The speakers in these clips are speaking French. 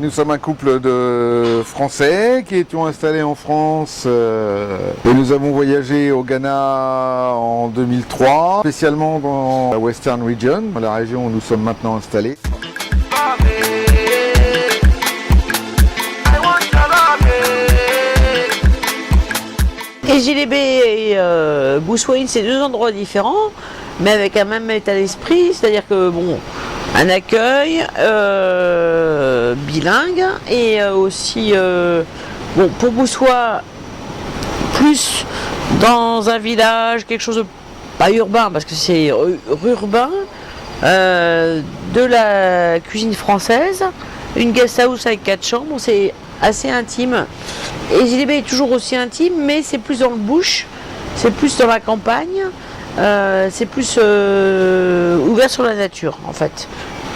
Nous sommes un couple de Français qui étions installés en France et nous avons voyagé au Ghana en 2003, spécialement dans la Western Region, la région où nous sommes maintenant installés. Ezilebe et Boussoïne, c'est deux endroits différents, mais avec un même état d'esprit, c'est-à-dire que bon, un accueil bilingue et aussi bon, pour Boussois, plus dans un village, quelque chose de pas urbain parce que c'est urbain, de la cuisine française, une guest house avec 4 chambres, c'est assez intime. Ezilebe est toujours aussi intime, mais c'est plus dans le bush, c'est plus dans la campagne, c'est plus ouvert sur la nature en fait.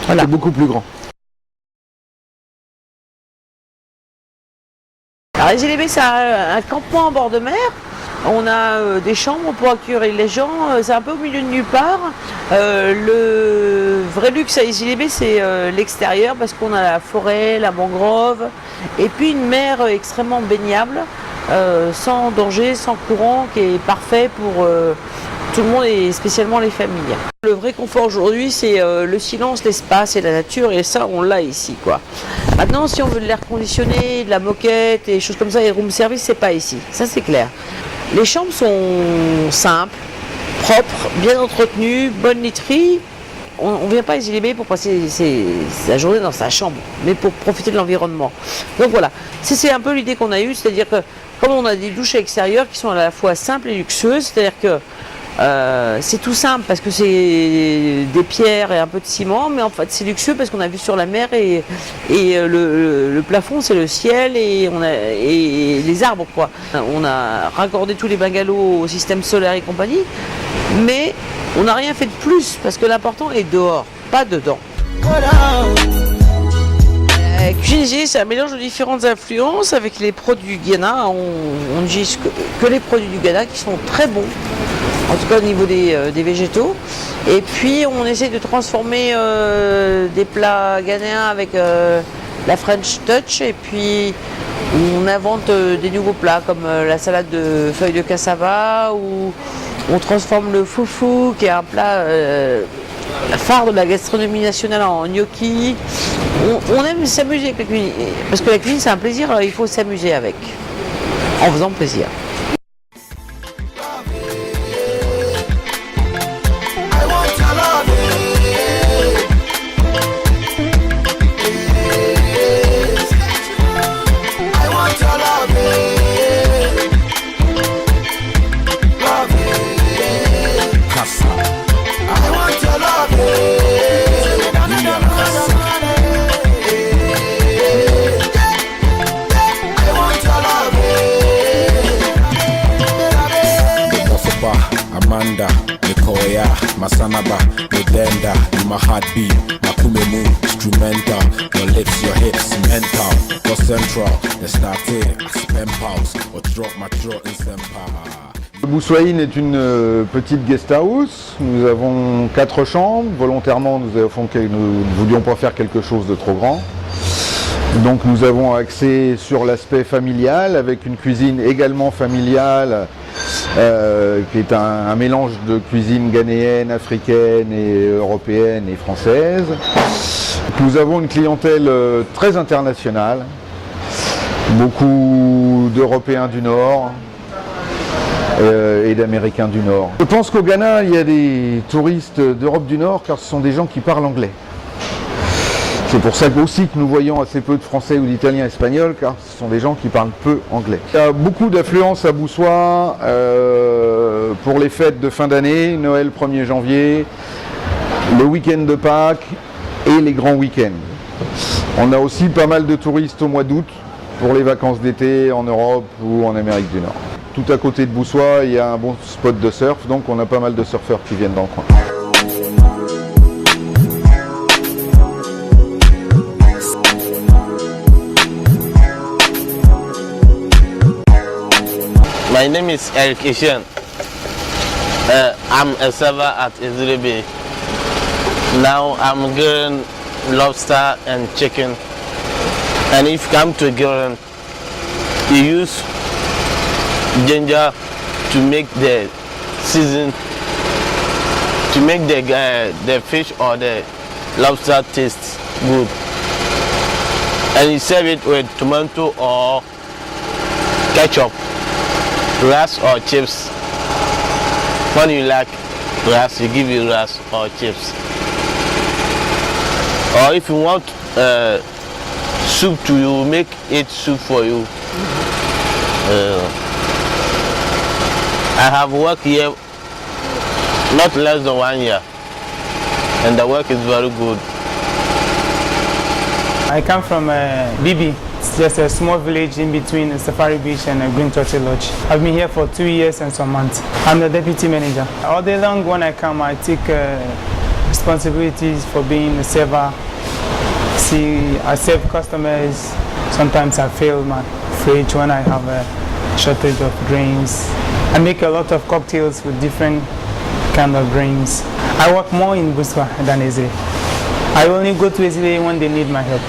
Voilà. C'est beaucoup plus grand. Alors Ezilebe, c'est un campement en bord de mer. On a des chambres pour accueillir les gens, c'est un peu au milieu de nulle part. Le vrai luxe à Ezilebe, c'est l'extérieur parce qu'on a la forêt, la mangrove et puis une mer extrêmement baignable, sans danger, sans courant, qui est parfait pour tout le monde et spécialement les familles. Le vrai confort aujourd'hui, c'est le silence, l'espace et la nature, et ça, on l'a ici, quoi. Maintenant, si on veut de l'air conditionné, de la moquette et des choses comme ça, et room service, c'est pas ici, ça c'est clair. Les chambres sont simples, propres, bien entretenues, bonne literie. On ne vient pas à Ezilebe pour passer sa journée dans sa chambre, mais pour profiter de l'environnement. Donc voilà, c'est un peu l'idée qu'on a eue, c'est-à-dire que comme on a des douches extérieures qui sont à la fois simples et luxueuses, c'est-à-dire que c'est tout simple parce que c'est des pierres et un peu de ciment, mais en fait c'est luxueux parce qu'on a vu sur la mer et le plafond c'est le ciel et les arbres quoi. On a raccordé tous les bungalows au système solaire et compagnie, mais on n'a rien fait de plus parce que l'important est dehors, pas dedans. La cuisine Ezilebe, c'est un mélange de différentes influences avec les produits du Ghana. On n'utilise que les produits du Ghana qui sont très bons. En tout cas au niveau des végétaux. Et puis on essaie de transformer des plats ghanéens avec la French touch. Et puis on invente des nouveaux plats comme la salade de feuilles de cassava, ou on transforme le foufou qui est un plat phare de la gastronomie nationale en gnocchi. On aime s'amuser avec la cuisine. Parce que la cuisine c'est un plaisir, alors il faut s'amuser avec. En faisant plaisir. Amanda, Nikoya, Masanaba, Medenda, you my heartbeat, Makumemu, instrumental, your lips, your hips, mental, your central, the starting, spam pulse, or drop my throat in sempa. Boussoïne est une petite guest house. Nous avons 4 chambres. Volontairement, nous ne voulions pas faire quelque chose de trop grand. Donc nous avons axé sur l'aspect familial avec une cuisine également familiale qui est un mélange de cuisine ghanéenne, africaine et européenne et française. Nous avons une clientèle très internationale, beaucoup d'Européens du Nord et d'Américains du Nord. Je pense qu'au Ghana, il y a des touristes d'Europe du Nord car ce sont des gens qui parlent anglais. C'est pour ça aussi que nous voyons assez peu de Français ou d'Italiens espagnols, car ce sont des gens qui parlent peu anglais. Il y a beaucoup d'affluence à Boussois pour les fêtes de fin d'année, Noël 1er janvier, le week-end de Pâques et les grands week-ends. On a aussi pas mal de touristes au mois d'août pour les vacances d'été en Europe ou en Amérique du Nord. Tout à côté de Boussois, il y a un bon spot de surf, donc on a pas mal de surfeurs qui viennent dans le coin. My name is Eric Ishian. I'm a server at Ezilebe. Now I'm getting lobster and chicken And if you come to Gillen, you use ginger to make the season, to make the fish or the lobster taste good. And you serve it with tomato or ketchup, rice or chips. When you like rice, you give you rice or chips. Or if you want soup to you, make it soup for you. I have worked here not less than 1 year, and the work is very good. I come from Bibi. It's just a small village in between Safari Beach and Green Turtle Lodge. I've been here for 2 years and some months. I'm the deputy manager. All day long when I come, I take responsibilities for being a server. See, I serve customers. Sometimes I fill my fridge when I have a shortage of drinks. I make a lot of cocktails with different kind of drinks. I work more in Buswa than Ezele. I only go to Ezele when they need my help.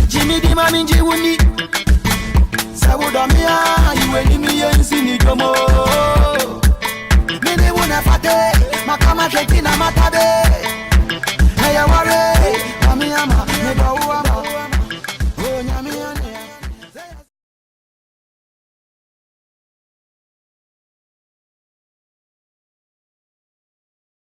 Jimmy di mami njiwuni Sabudomia, iwe limi yensi ni jomo